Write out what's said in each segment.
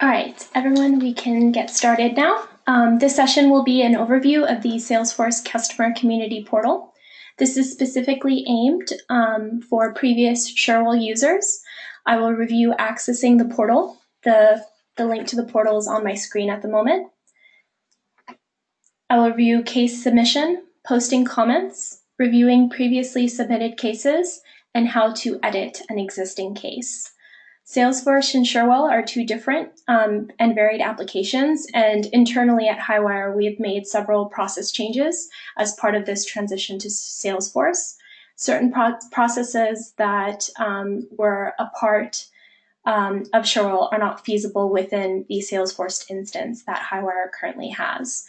All right, everyone, we can get started now. This session will be an overview of the SalesForce Customer Community Portal. This is specifically aimed for previous Sherwell users. I will review accessing the portal. The link to the portal is on my screen at the moment. I will review case submission, posting comments, reviewing previously submitted cases, and how to edit an existing case. SalesForce and Sherwell are two different and varied applications, and internally at HighWire, we have made several process changes as part of this transition to Salesforce. Certain processes that were a part of Sherwell are not feasible within the Salesforce instance that HighWire currently has.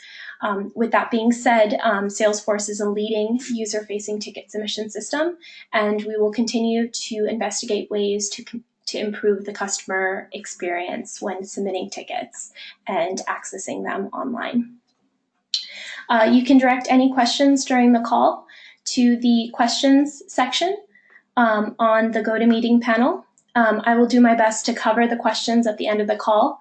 With that being said, SalesForce is a leading user-facing ticket submission system, and we will continue to investigate ways to improve the customer experience when submitting tickets and accessing them online. You can direct any questions during the call to the questions section on the GoToMeeting panel. I will do my best to cover the questions at the end of the call.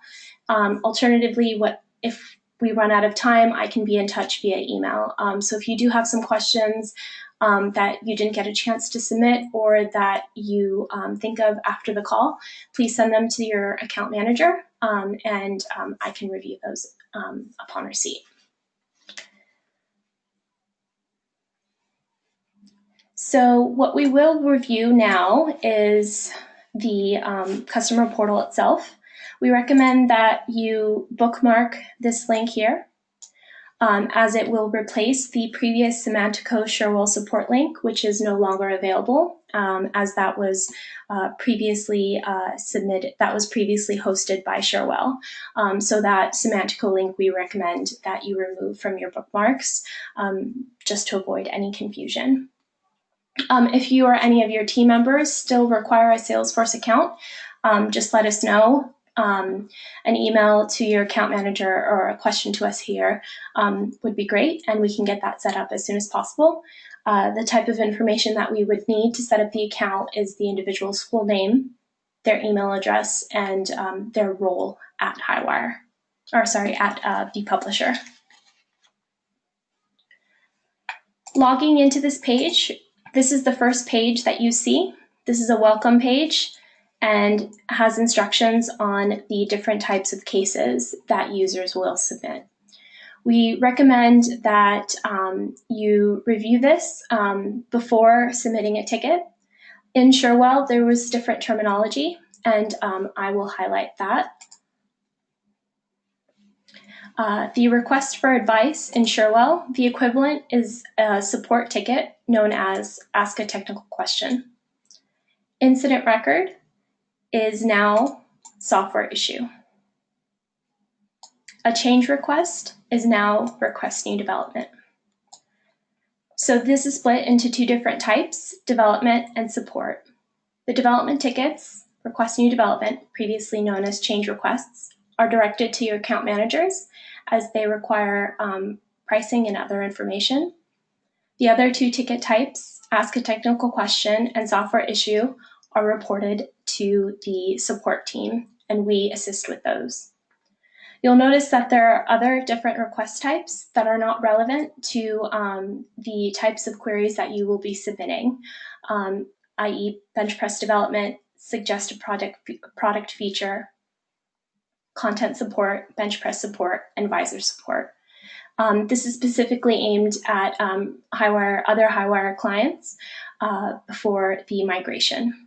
Alternatively, if we run out of time, I can be in touch via email. So if you do have some questions that you didn't get a chance to submit or that you think of after the call, please send them to your account manager and I can review those upon receipt. So what we will review now is the customer portal itself. We recommend that you bookmark this link here, as it will replace the previous Semantico Sherwell support link, which is no longer available, as that was previously hosted by Sherwell. So that Semantico link we recommend that you remove from your bookmarks, just to avoid any confusion. If you or any of your team members still require a Salesforce account, just let us know. An email to your account manager or a question to us here would be great, and we can get that set up as soon as possible. The type of information that we would need to set up the account is the individual's full name, their email address, and their role at HighWire, or sorry, at the publisher. Logging into this page, this is the first page that you see. This is a welcome page and has instructions on the different types of cases that users will submit. We recommend that you review this before submitting a ticket. In Sherwell, there was different terminology, and I will highlight that. The request for advice in Sherwell, the equivalent is a support ticket known as Ask a Technical Question. Incident record is now software issue. A change request is now request new development. So this is split into two different types, development and support. The development tickets, request new development, previously known as change requests, are directed to your account managers as they require pricing and other information. The other two ticket types, ask a technical question and software issue, are reported to the support team, and we assist with those. You'll notice that there are other different request types that are not relevant to the types of queries that you will be submitting, i.e. bench press development, suggest a product feature, content support, bench press support, and Visor support. This is specifically aimed at other HighWire clients before the migration.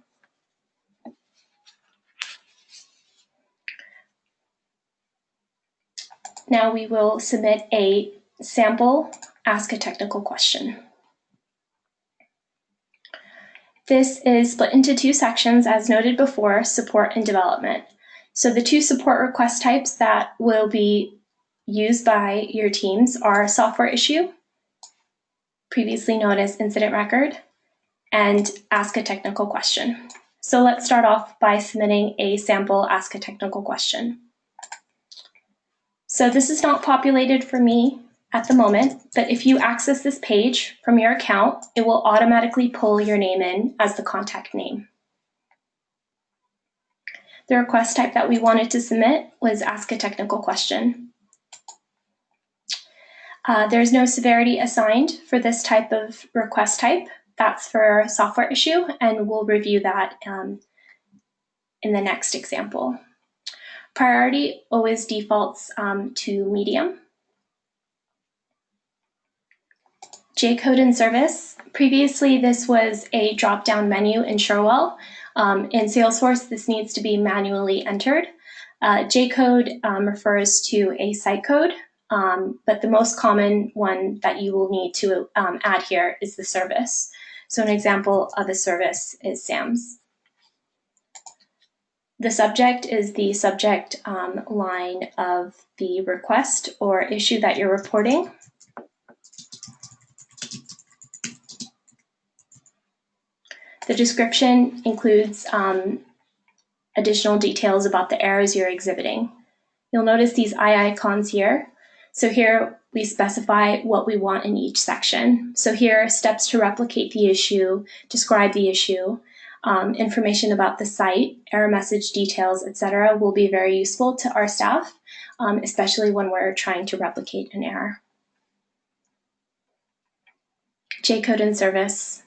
Now we will submit a sample Ask a Technical Question. This is split into two sections, as noted before, support and development. So the two support request types that will be used by your teams are software issue, previously known as incident record, and Ask a Technical Question. So let's start off by submitting a sample Ask a Technical Question. So this is not populated for me at the moment, but if you access this page from your account, it will automatically pull your name in as the contact name. The request type that we wanted to submit was Ask a Technical Question. There's no severity assigned for this type of request type. That's for software issue, and we'll review that in the next example. Priority always defaults to medium. J-code in service. Previously, this was a drop-down menu in Sherwell. In SalesForce, this needs to be manually entered. J-code refers to a site code, but the most common one that you will need to add here is the service. So an example of a service is SAMS. The subject is the subject line of the request or issue that you're reporting. The description includes additional details about the errors you're exhibiting. You'll notice these eye icons here. So here we specify what we want in each section. So here are steps to replicate the issue, describe the issue, information about the site, error message details, etc. will be very useful to our staff, especially when we're trying to replicate an error. J-code in service.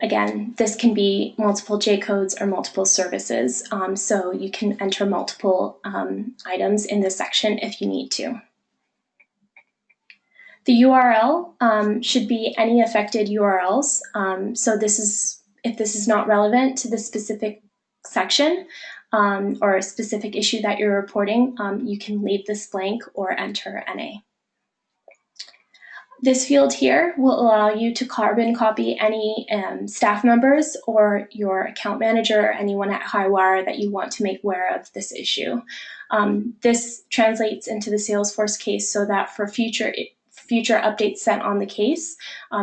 Again, this can be multiple J-codes or multiple services, so you can enter multiple items in this section if you need to. The URL should be any affected URLs. So if this is not relevant to the specific section or a specific issue that you're reporting, you can leave this blank or enter NA. This field here will allow you to carbon copy any staff members or your account manager or anyone at HighWire that you want to make aware of this issue. This translates into the SalesForce case so that for future updates sent on the case,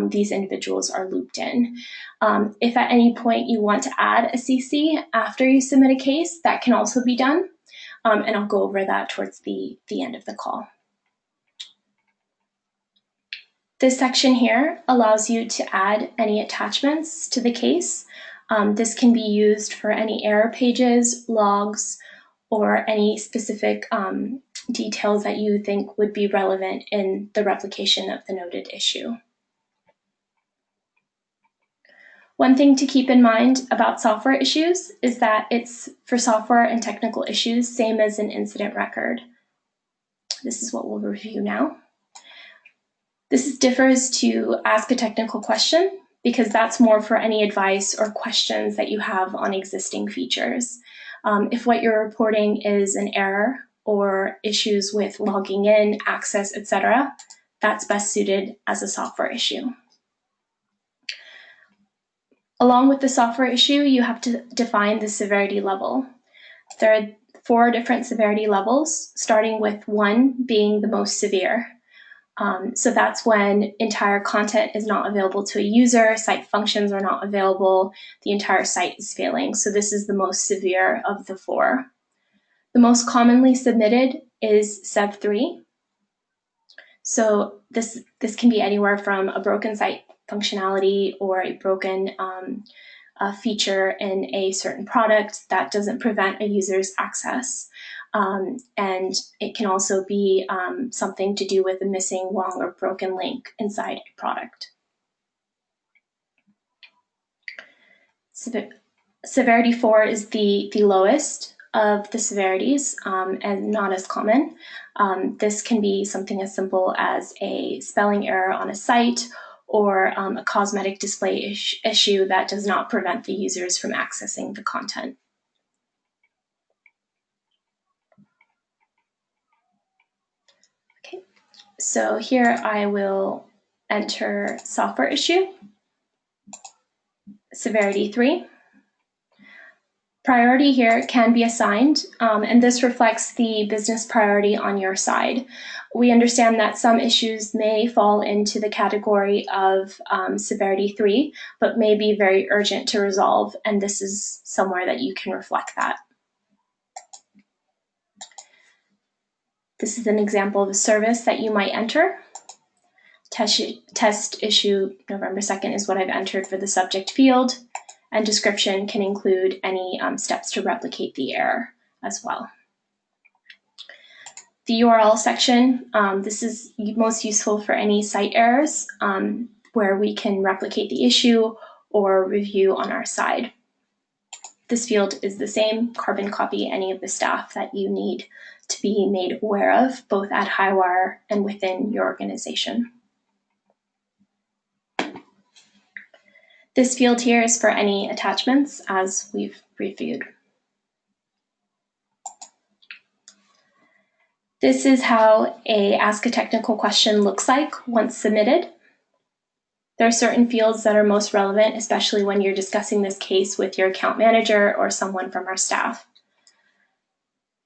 these individuals are looped in. If at any point you want to add a CC after you submit a case, that can also be done, and I'll go over that towards the end of the call. This section here allows you to add any attachments to the case. This can be used for any error pages, logs, or any specific details that you think would be relevant in the replication of the noted issue. One thing to keep in mind about software issues is that it's for software and technical issues, same as an incident record. This is what we'll review now. This differs to Ask a Technical Question because that's more for any advice or questions that you have on existing features. If what you're reporting is an error or issues with logging in, access, etc., that's best suited as a software issue. Along with the software issue, you have to define the severity level. There are 4 different severity levels, starting with 1 being the most severe. So that's when entire content is not available to a user, site functions are not available, the entire site is failing. So this is the most severe of the 4. The most commonly submitted is Sev 3. So this can be anywhere from a broken site functionality or a broken feature in a certain product that doesn't prevent a user's access. And it can also be something to do with a missing, wrong, or broken link inside a product. Severity 4 is the lowest of the severities and not as common. This can be something as simple as a spelling error on a site or a cosmetic display issue that does not prevent the users from accessing the content. Okay, so here I will enter software issue, severity 3. Priority here can be assigned, and this reflects the business priority on your side. We understand that some issues may fall into the category of severity 3, but may be very urgent to resolve, and this is somewhere that you can reflect that. This is an example of a service that you might enter. Test issue November 2nd is what I've entered for the subject field. and description can include any steps to replicate the error as well. The URL section, this is most useful for any site errors where we can replicate the issue or review on our side. This field is the same, carbon copy any of the staff that you need to be made aware of, both at HighWire and within your organization. This field here is for any attachments, as we've reviewed. This is how a Ask a Technical Question looks like once submitted. There are certain fields that are most relevant, especially when you're discussing this case with your account manager or someone from our staff.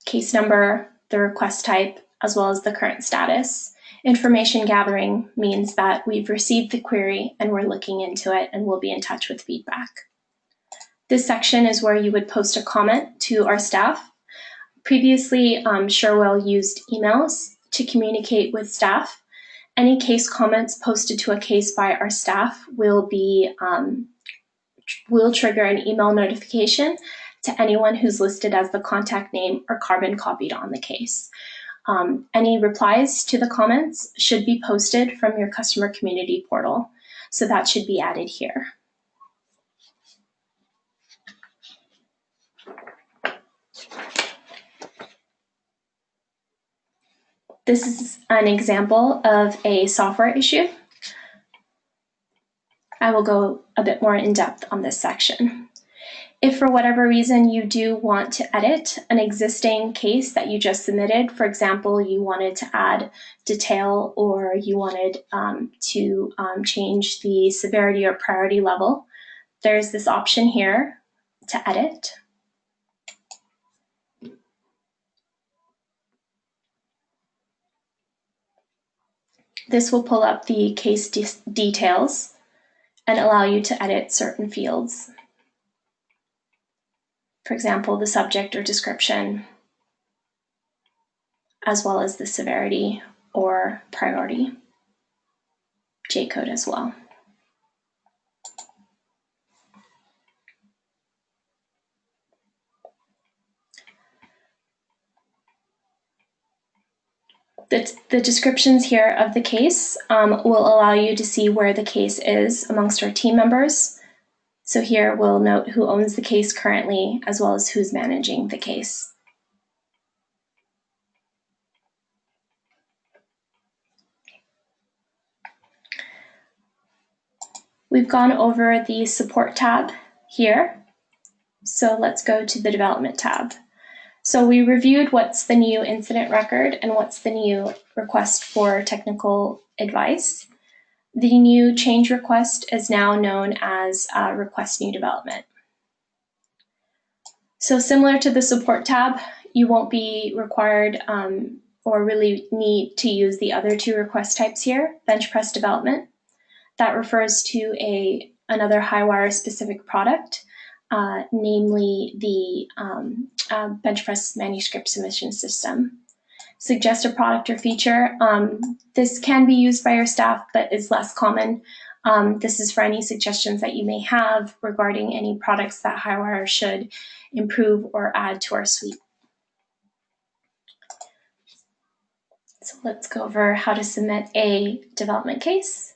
Case number, the request type, as well as the current status. Information gathering means that we've received the query and we're looking into it and we'll be in touch with feedback. This section is where you would post a comment to our staff. Previously, Sherwell used emails to communicate with staff. Any case comments posted to a case by our staff will trigger an email notification to anyone who's listed as the contact name or carbon copied on the case. Any replies to the comments should be posted from your customer community portal, so that should be added here. This is an example of a software issue. I will go a bit more in depth on this section. If for whatever reason you do want to edit an existing case that you just submitted, for example, you wanted to add detail or you wanted to change the severity or priority level, there's this option here to edit. This will pull up the case details and allow you to edit certain fields. For example, the subject or description, as well as the severity or priority, J-code as well. The descriptions here of the case will allow you to see where the case is amongst our team members. So here we'll note who owns the case currently, as well as who's managing the case. We've gone over the support tab here. So let's go to the development tab. So we reviewed what's the new incident record and what's the new request for technical advice. The new change request is now known as request new development. So similar to the support tab, you won't be required or really need to use the other two request types here, bench press development. That refers to another HighWire specific product, namely the bench press manuscript submission system. Suggest a product or feature. This can be used by your staff, but is less common. This is for any suggestions that you may have regarding any products that HighWire should improve or add to our suite. So let's go over how to submit a development case.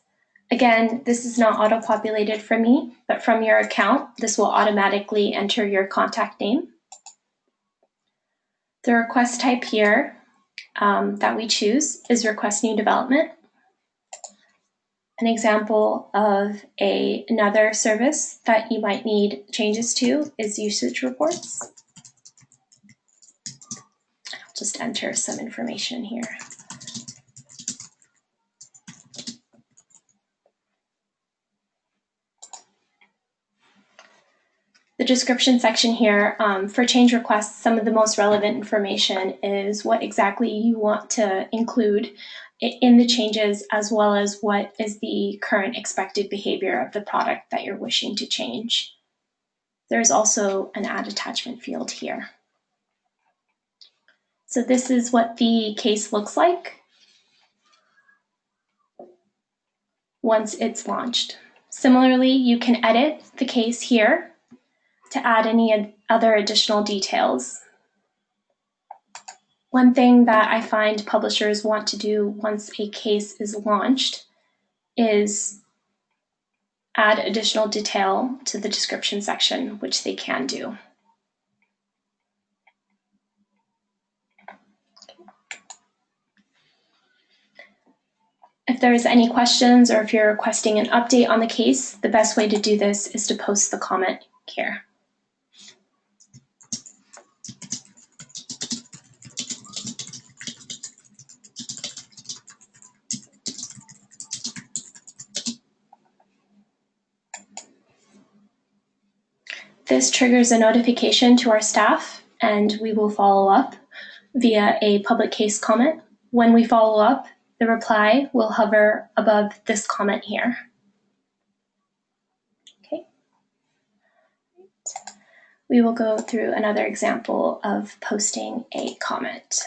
Again, this is not auto-populated for me, but from your account, this will automatically enter your contact name. The request type here that we choose is request new development. An example of another service that you might need changes to is usage reports. I'll just enter some information here. The description section here, for change requests, some of the most relevant information is what exactly you want to include in the changes, as well as what is the current expected behavior of the product that you're wishing to change. There's also an add attachment field here. So this is what the case looks like once it's launched. Similarly, you can edit the case here to add any other additional details. One thing that I find publishers want to do once a case is launched is add additional detail to the description section, which they can do. If there's any questions or if you're requesting an update on the case, the best way to do this is to post the comment here. This triggers a notification to our staff, and we will follow up via a public case comment. When we follow up, the reply will hover above this comment here. Okay. We will go through another example of posting a comment.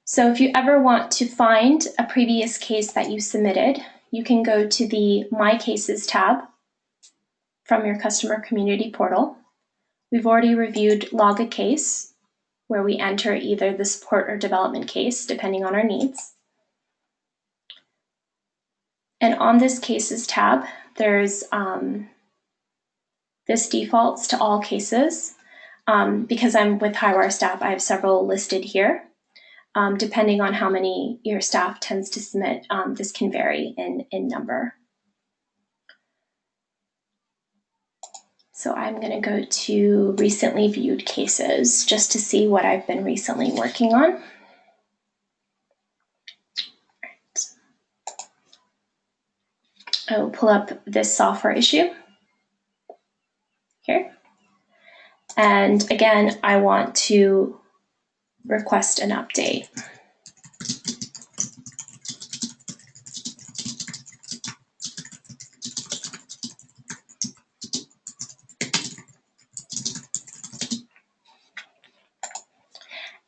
So if you ever want to find a previous case that you submitted, you can go to the My Cases tab from your customer community portal. We've already reviewed Log a Case, where we enter either the support or development case, depending on our needs. And on this Cases tab, there's this defaults to all cases. Because I'm with HighWire staff, I have several listed here. Depending on how many your staff tends to submit, this can vary in number. So I'm going to go to recently viewed cases just to see what I've been recently working on. I will pull up this software issue here. And again, I want to request an update.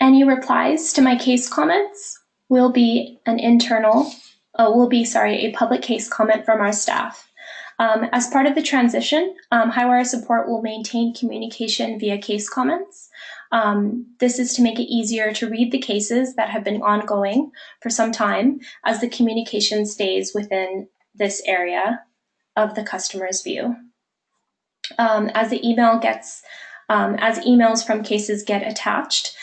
Any replies to my case comments will be a public case comment from our staff. As part of the transition, HighWire support will maintain communication via case comments. This is to make it easier to read the cases that have been ongoing for some time as the communication stays within this area of the customer's view. As emails from cases get attached,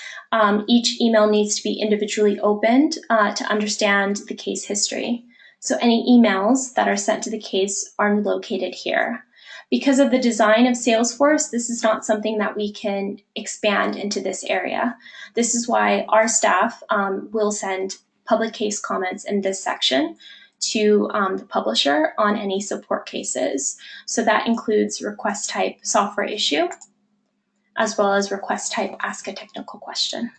each email needs to be individually opened to understand the case history. So any emails that are sent to the case are located here. Because of the design of SalesForce, this is not something that we can expand into this area. This is why our staff will send public case comments in this section to the publisher on any support cases. So that includes request type software issue, as well as request type ask a technical question.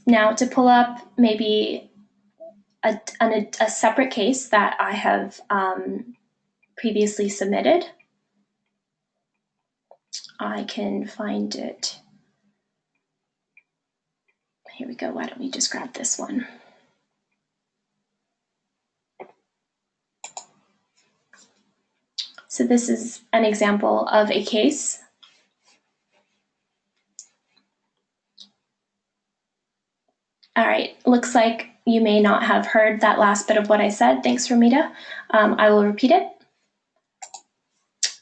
Now to pull up maybe a separate case that I have previously submitted, I can find it. Here we go, why don't we just grab this one. So this is an example of a case. All right, looks like you may not have heard that last bit of what I said. Thanks, Ramita. I will repeat it.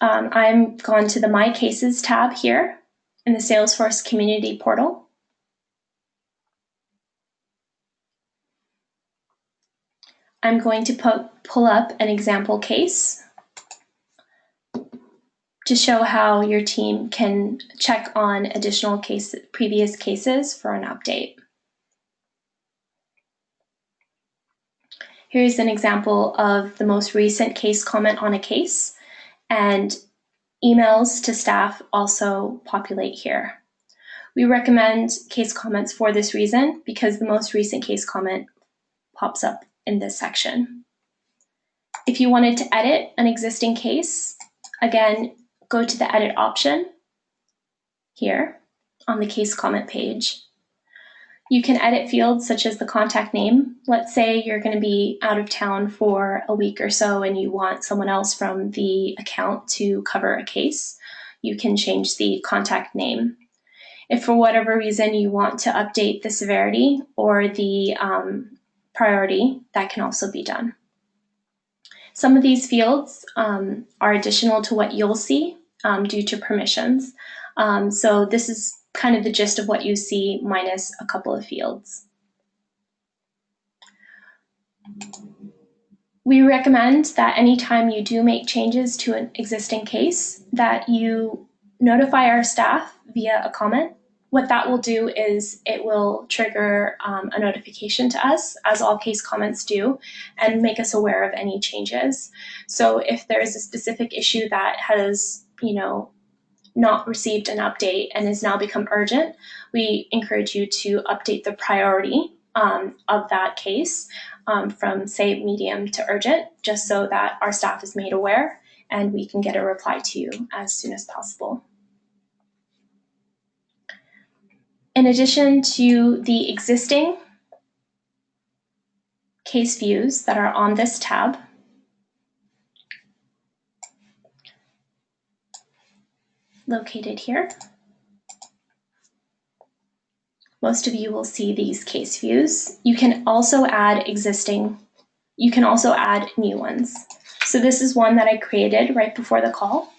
I'm gone to the My Cases tab here in the SalesForce community portal. I'm going to pull up an example case to show how your team can check on additional previous cases for an update. Here's an example of the most recent case comment on a case, and emails to staff also populate here. We recommend case comments for this reason because the most recent case comment pops up in this section. If you wanted to edit an existing case, again, go to the edit option here on the case comment page. You can edit fields such as the contact name. Let's say you're going to be out of town for a week or so and you want someone else from the account to cover a case. You can change the contact name. If for whatever reason you want to update the severity or the priority, that can also be done. Some of these fields are additional to what you'll see due to permissions. So this is kind of the gist of what you see minus a couple of fields. We recommend that anytime you do make changes to an existing case, that you notify our staff via a comment. What that will do is it will trigger a notification to us, as all case comments do, and make us aware of any changes. So if there is a specific issue that has, not received an update and has now become urgent, we encourage you to update the priority of that case from, say, medium to urgent, just so that our staff is made aware and we can get a reply to you as soon as possible. In addition to the existing case views that are on this tab, located here, most of you will see these case views. You can also add new ones. So this is one that I created right before the call.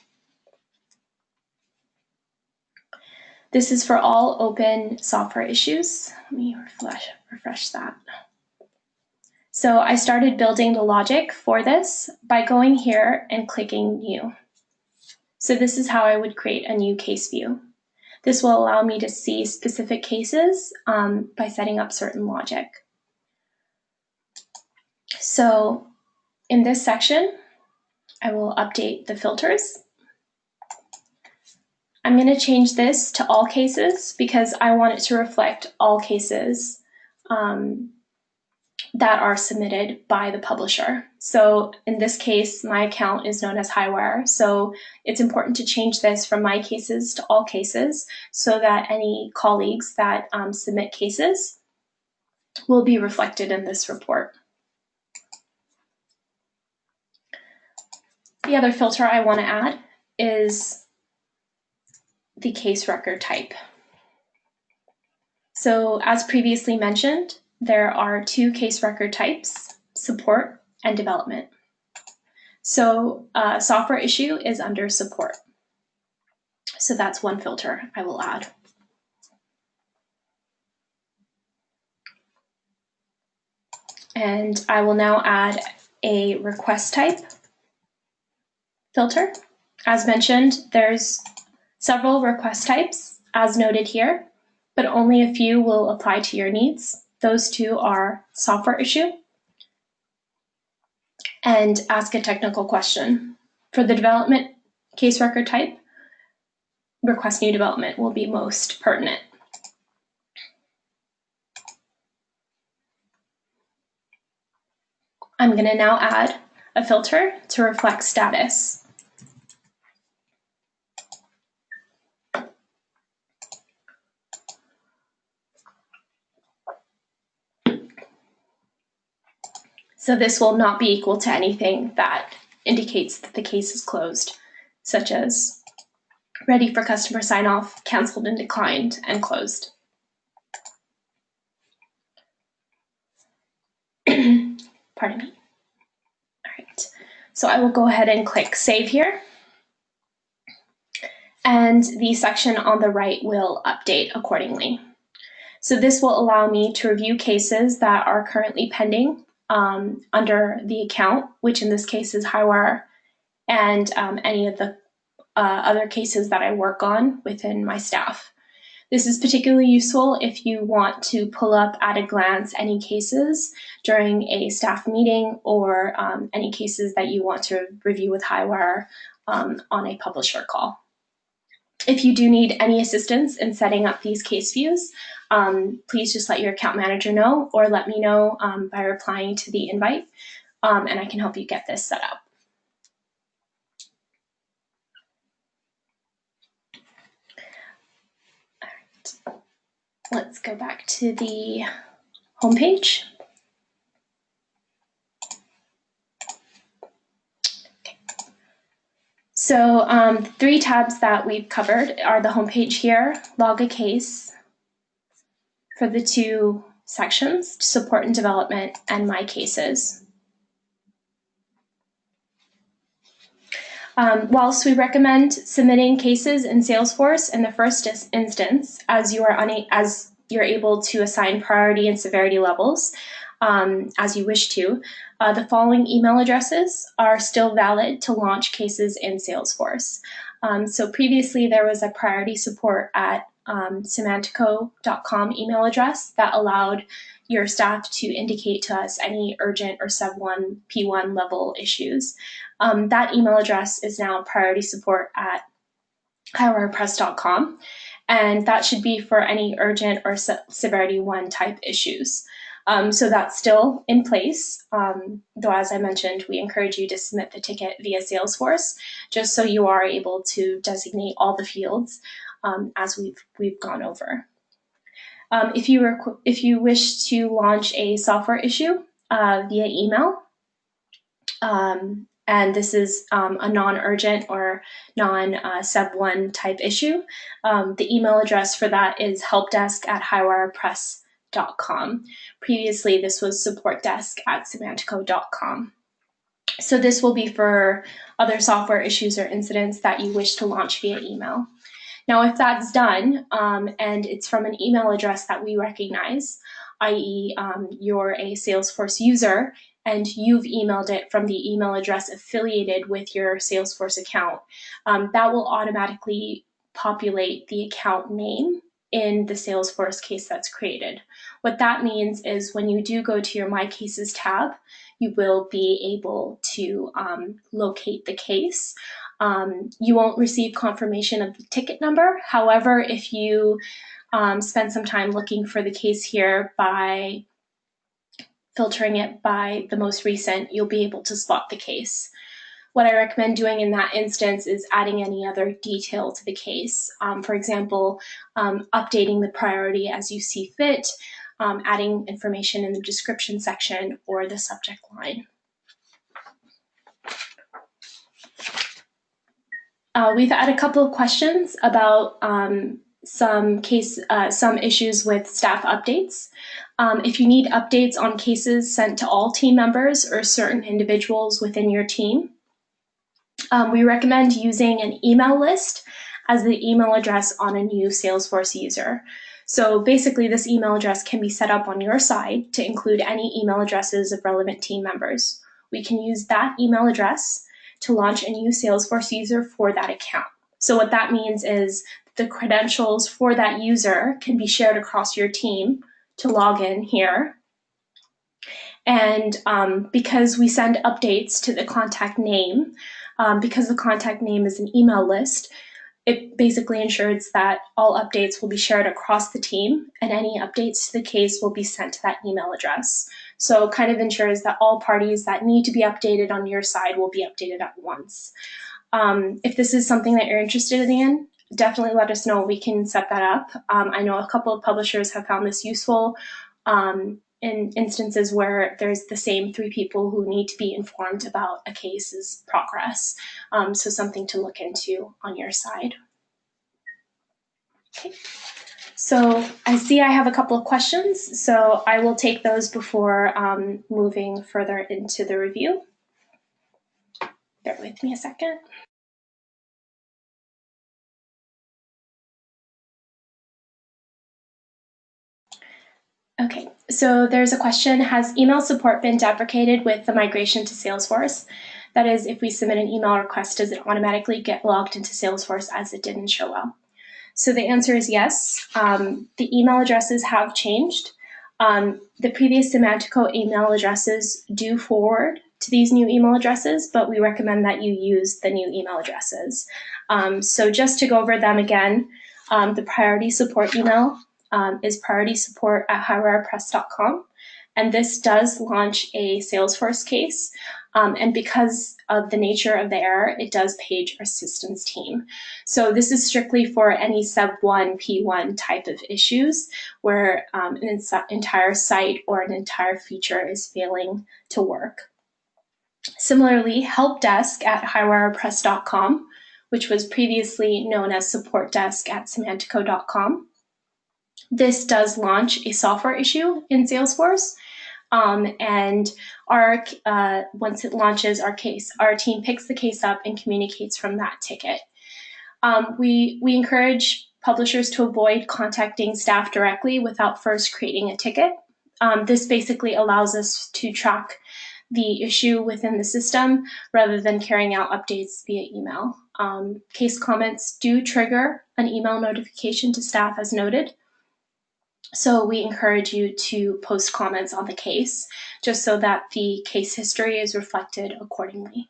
This is for all open software issues. Let me refresh that. So I started building the logic for this by going here and clicking New. So this is how I would create a new case view. This will allow me to see specific cases by setting up certain logic. So in this section, I will update the filters. I'm going to change this to all cases because I want it to reflect all cases that are submitted by the publisher. So in this case, my account is known as HighWire. So it's important to change this from my cases to all cases so that any colleagues that submit cases will be reflected in this report. The other filter I want to add is the case record type. So as previously mentioned, there are two case record types, support and development. So software issue is under support. So that's one filter I will add. And I will now add a request type filter. As mentioned, there's several request types as noted here, but only a few will apply to your needs. Those two are software issue and ask a technical question. For the development case record type, request new development will be most pertinent. I'm going to now add a filter to reflect status. So this will not be equal to anything that indicates that the case is closed, such as ready for customer sign-off, canceled and declined, and closed. Pardon me. All right, so I will go ahead and click Save here. And the section on the right will update accordingly. So this will allow me to review cases that are currently pending under the account, which in this case is HighWire, and any of the other cases that I work on within my staff. This is particularly useful if you want to pull up at a glance any cases during a staff meeting or any cases that you want to review with HighWire on a publisher call. If you do need any assistance in setting up these case views, please just let your account manager know or let me know by replying to the invite, and I can help you get this set up. All right. let's go back to the homepage. So the 3 tabs that we've covered are the homepage here, log a case for the 2 sections, support and development, and my cases. Whilst we recommend submitting cases in SalesForce in the first instance, as you're able to assign priority and severity levels as you wish to, the following email addresses are still valid to launch cases in SalesForce. So previously there was a priority support at Semantico.com email address that allowed your staff to indicate to us any urgent or sub 1 P1 level issues. That email address is now priority support at HighWirePress.com, and that should be for any urgent or severity 1 type issues. So that's still in place, though as I mentioned, we encourage you to submit the ticket via SalesForce, just so you are able to designate all the fields as we've gone over. If you wish to launch a software issue via email, and this is a non-urgent or non-sub 1 type issue, the email address for that is helpdesk@highwirepress.com. Previously, this was supportdesk@semantico.com. So this will be for other software issues or incidents that you wish to launch via email. Now, if that's done and it's from an email address that we recognize, i.e. You're a SalesForce user and you've emailed it from the email address affiliated with your SalesForce account, that will automatically populate the account name in the SalesForce case that's created. What that means is when you do go to your My Cases tab, you will be able to locate the case. You won't receive confirmation of the ticket number. However, if you spend some time looking for the case here by filtering it by the most recent, you'll be able to spot the case. What I recommend doing in that instance is adding any other detail to the case. For example, updating the priority as you see fit, adding information in the description section or the subject line. We've had a couple of questions about some issues with staff updates. If you need updates on cases sent to all team members or certain individuals within your team, we recommend using an email list as the email address on a new SalesForce user. So basically, this email address can be set up on your side to include any email addresses of relevant team members. We can use that email address to launch a new SalesForce user for that account. So what that means is the credentials for that user can be shared across your team to log in here. And because we send updates to the contact name, because the contact name is an email list, it basically ensures that all updates will be shared across the team and any updates to the case will be sent to that email address. So kind of ensures that all parties that need to be updated on your side will be updated at once. If this is something that you're interested in, definitely let us know. We can set that up. I know a couple of publishers have found this useful in instances where there's the same 3 people who need to be informed about a case's progress. So something to look into on your side. Okay. So I see I have a couple of questions, so I will take those before moving further into the review. Bear with me a second. Okay, so there's a question, has email support been deprecated with the migration to SalesForce? That is, if we submit an email request, does it automatically get logged into SalesForce as it didn't show well? So the answer is yes. The email addresses have changed. The previous Semantico email addresses do forward to these new email addresses, but we recommend that you use the new email addresses. So just to go over them again, the priority support email is prioritysupport@highwirepress.com, and this does launch a SalesForce case. And because of the nature of the error, it does page our systems team. So this is strictly for any sub 1 P1 type of issues where an entire site or an entire feature is failing to work. Similarly, help desk at HighWirePress.com, which was previously known as support desk at Semantico.com. This does launch a software issue in Salesforce, and once it launches our case, our team picks the case up and communicates from that ticket. We encourage publishers to avoid contacting staff directly without first creating a ticket. This basically allows us to track the issue within the system rather than carrying out updates via email. Case comments do trigger an email notification to staff as noted. So we encourage you to post comments on the case just so that the case history is reflected accordingly.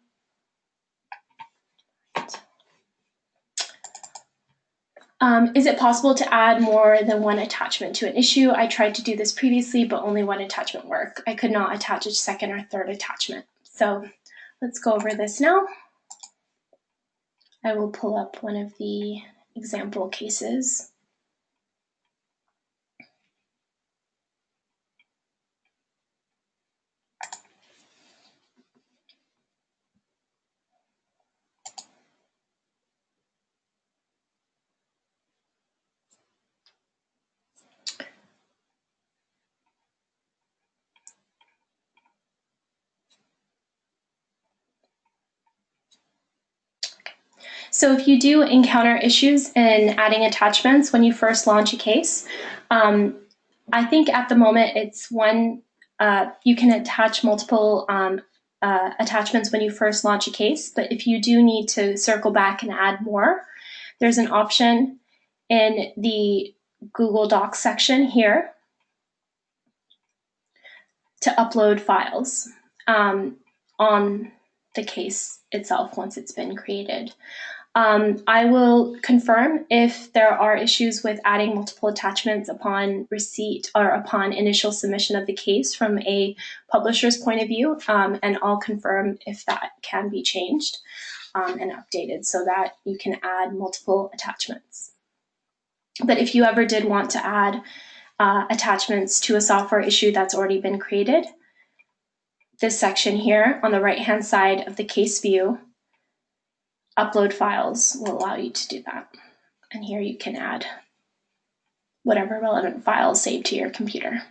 Is it possible to add more than one attachment to an issue? I tried to do this previously, but only one attachment worked. I could not attach a second or third attachment. So let's go over this now. I will pull up one of the example cases. So if you do encounter issues in adding attachments when you first launch a case, I think at the moment it's one, you can attach multiple attachments when you first launch a case, but if you do need to circle back and add more, there's an option in the Google Docs section here to upload files on the case itself once it's been created. I will confirm if there are issues with adding multiple attachments upon receipt or upon initial submission of the case from a publisher's point of view, and I'll confirm if that can be changed and updated so that you can add multiple attachments. But if you ever did want to add attachments to a software issue that's already been created, this section here on the right-hand side of the case view, upload files, will allow you to do that. And here you can add whatever relevant files saved to your computer.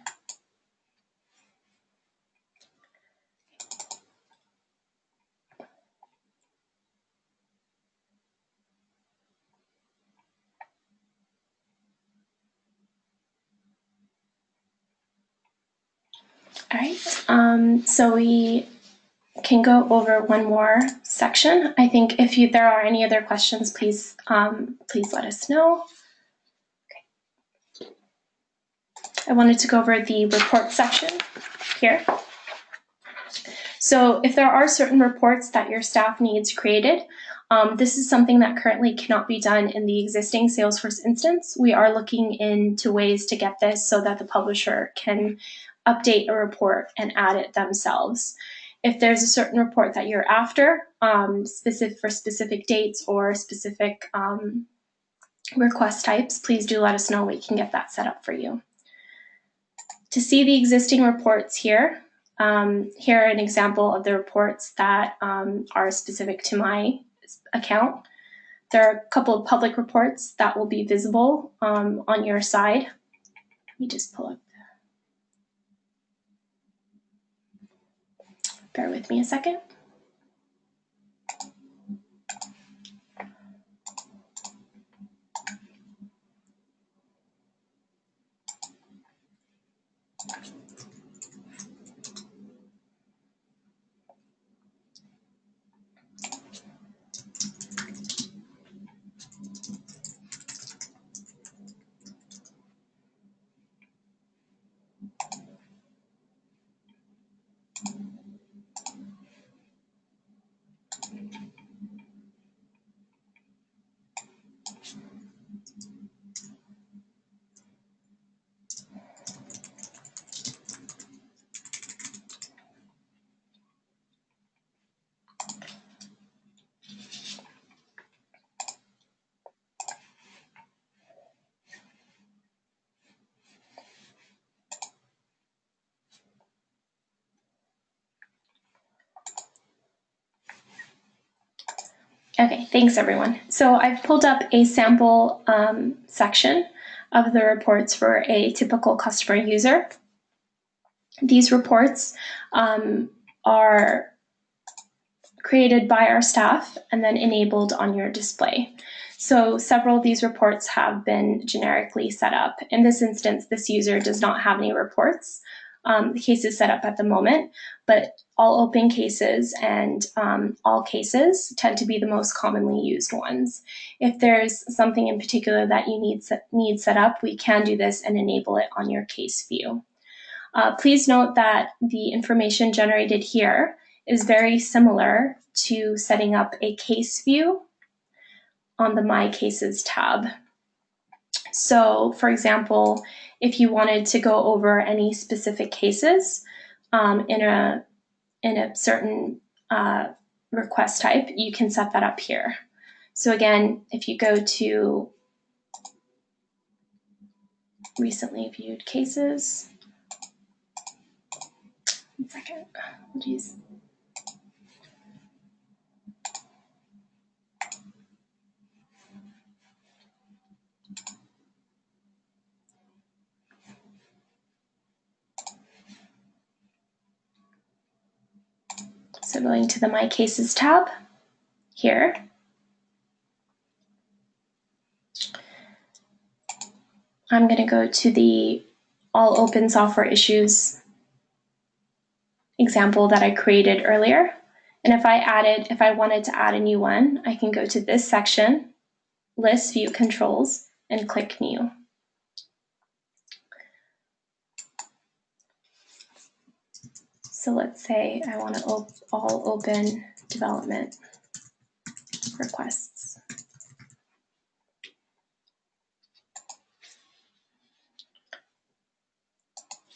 All right, so we can go over one more section. I think if there are any other questions, please let us know. Okay. I wanted to go over the report section here. So if there are certain reports that your staff needs created, this is something that currently cannot be done in the existing Salesforce instance. We are looking into ways to get this so that the publisher can update a report and add it themselves. If there's a certain report that you're after, for specific dates or specific request types, please do let us know. We can get that set up for you. To see the existing reports here, here are an example of the reports that are specific to my account. There are a couple of public reports that will be visible on your side. Let me just pull up. Bear with me a second. Okay, thanks everyone. So I've pulled up a sample section of the reports for a typical customer user. These reports are created by our staff and then enabled on your display. So several of these reports have been generically set up. In this instance, this user does not have any reports. The case is set up at the moment, but all open cases and all cases tend to be the most commonly used ones. If there's something in particular that you need set up, we can do this and enable it on your case view. Please note that the information generated here is very similar to setting up a case view on the My Cases tab. So, for example, if you wanted to go over any specific cases in a certain request type, you can set that up here. So again, if you go to recently viewed cases, 1 second, geez. So going to the My Cases tab here, I'm going to go to the All Open Software Issues example that I created earlier. And if I wanted to add a new one, I can go to this section, List View Controls, and click New. So let's say I want to all open development requests.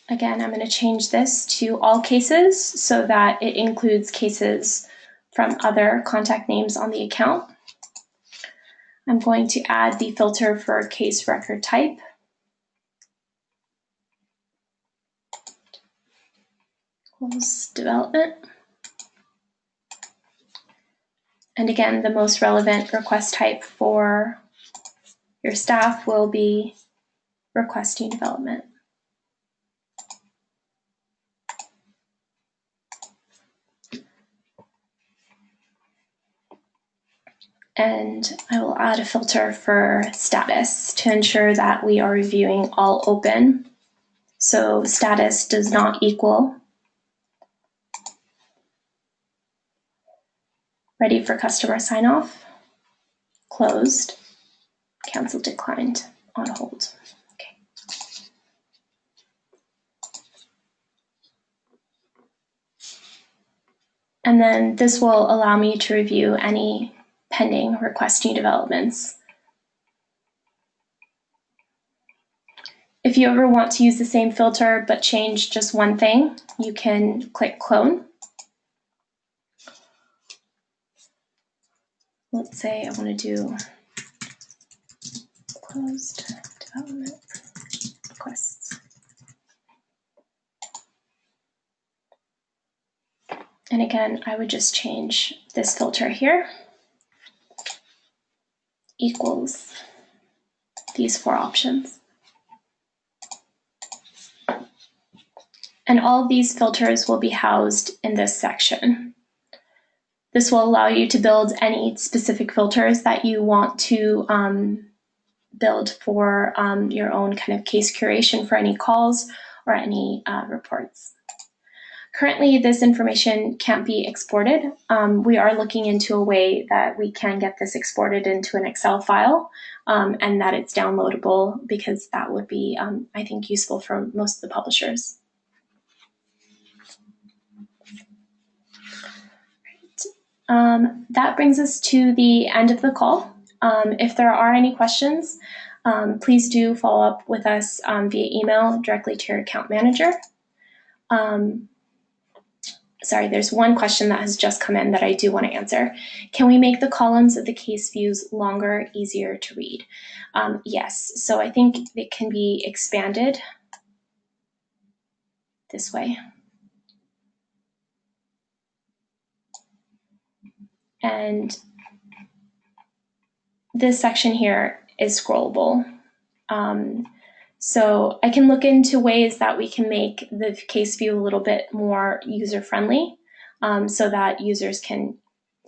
Again, I'm going to change this to all cases so that it includes cases from other contact names on the account. I'm going to add the filter for case record type. Equals development. And again, the most relevant request type for your staff will be requesting development. And I will add a filter for status to ensure that we are reviewing all open. So status does not equal ready for customer sign off, closed, cancel, declined, on hold. Okay. And then this will allow me to review any pending request new developments. If you ever want to use the same filter but change just one thing, you can click clone. Let's say I want to do closed development requests. And again, I would just change this filter here, equals these 4 options. And all of these filters will be housed in this section. This will allow you to build any specific filters that you want to build for your own kind of case curation for any calls or any reports. Currently, this information can't be exported. We are looking into a way that we can get this exported into an Excel file and that it's downloadable, because that would be, I think, useful for most of the publishers. That brings us to the end of the call. If there are any questions, please do follow up with us via email directly to your account manager. Sorry, there's one question that has just come in that I do want to answer. Can we make the columns of the case views longer, easier to read? Yes, so I think it can be expanded this way. And this section here is scrollable. So I can look into ways that we can make the case view a little bit more user-friendly, so that users can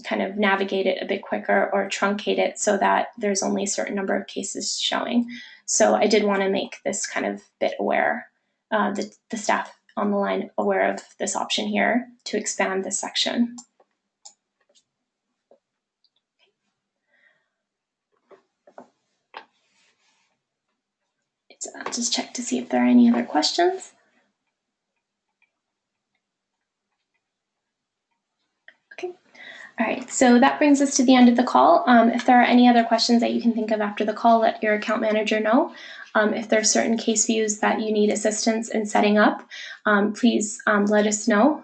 kind of navigate it a bit quicker, or truncate it so that there's only a certain number of cases showing. So I did want to make this kind of bit aware, the staff on the line aware of this option here to expand this section. So I'll just check to see if there are any other questions. Okay. All right, so that brings us to the end of the call. If there are any other questions that you can think of after the call, let your account manager know. If there are certain case views that you need assistance in setting up, please let us know.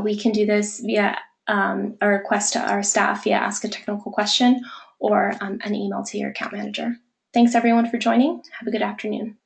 We can do this via a request to our staff via Ask a Technical Question, or an email to your account manager. Thanks everyone for joining. Have a good afternoon.